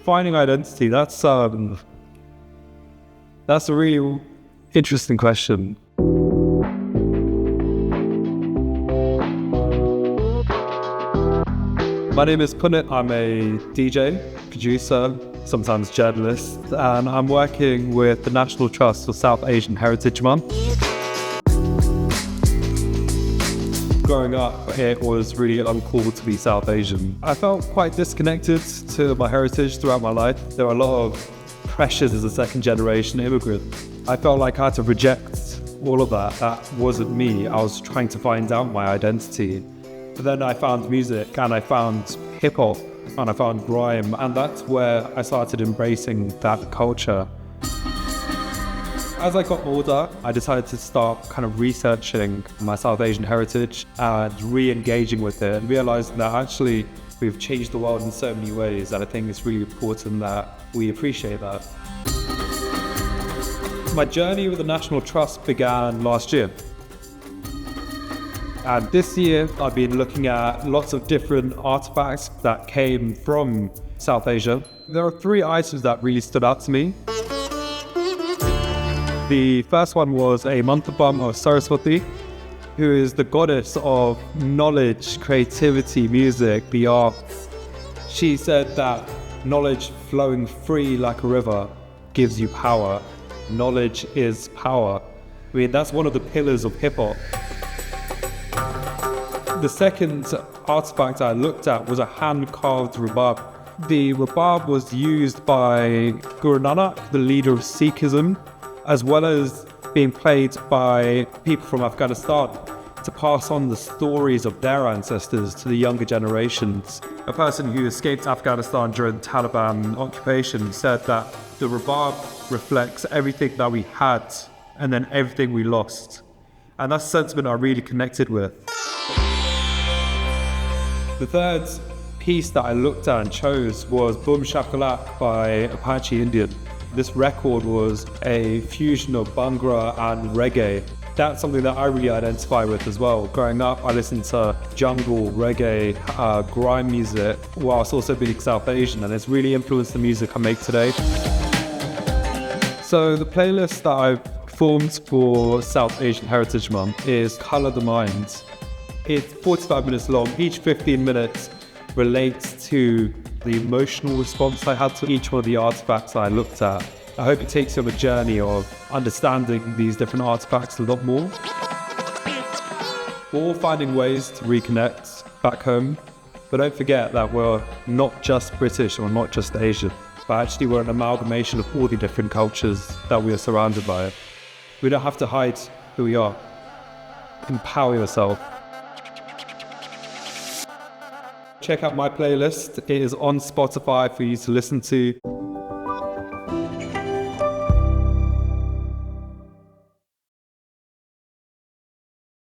Defining identity, that's a really interesting question. My name is Pun1t. I'm a DJ, producer, sometimes journalist, and I'm working with the National Trust for South Asian Heritage Month. Growing up, it was really uncool to be South Asian. I felt quite disconnected to my heritage throughout my life. There were a lot of pressures as a second generation immigrant. I felt like I had to reject all of that. That wasn't me. I was trying to find out my identity. But then I found music, and I found hip hop, and I found grime, and that's where I started embracing that culture. As I got older, I decided to start kind of researching my South Asian heritage and re-engaging with it, and realizing that actually we've changed the world in so many ways, and I think it's really important that we appreciate that. My journey with the National Trust began last year. And this year, I've been looking at lots of different artifacts that came from South Asia. There are 3 items that really stood out to me. The first one was a mantapam of Saraswati, who is the goddess of knowledge, creativity, music, the arts. She said that knowledge flowing free like a river gives you power. Knowledge is power. I mean, that's one of the pillars of hip hop. The second artifact I looked at was a hand-carved rubab. The rubab was used by Guru Nanak, the leader of Sikhism, as well as being played by people from Afghanistan to pass on the stories of their ancestors to the younger generations. A person who escaped Afghanistan during the Taliban occupation said that the rubab reflects everything that we had and then everything we lost. And that's a sentiment I really connected with. The third piece that I looked at and chose was Boom Shakalak by Apache Indian. This record was a fusion of Bhangra and reggae. That's something that I really identify with as well. Growing up, I listened to jungle, reggae, grime music, whilst also being South Asian, and it's really influenced the music I make today. So the playlist that I've formed for South Asian Heritage Month is Colour the Mind. It's 45 minutes long. Each 15 minutes relates to the emotional response I had to each one of the artifacts I looked at. I hope it takes you on a journey of understanding these different artifacts a lot more. We're all finding ways to reconnect back home, but don't forget that we're not just British or not just Asian, but actually we're an amalgamation of all the different cultures that we are surrounded by. We don't have to hide who we are. Empower yourself. Check out my playlist. It is on Spotify for you to listen to.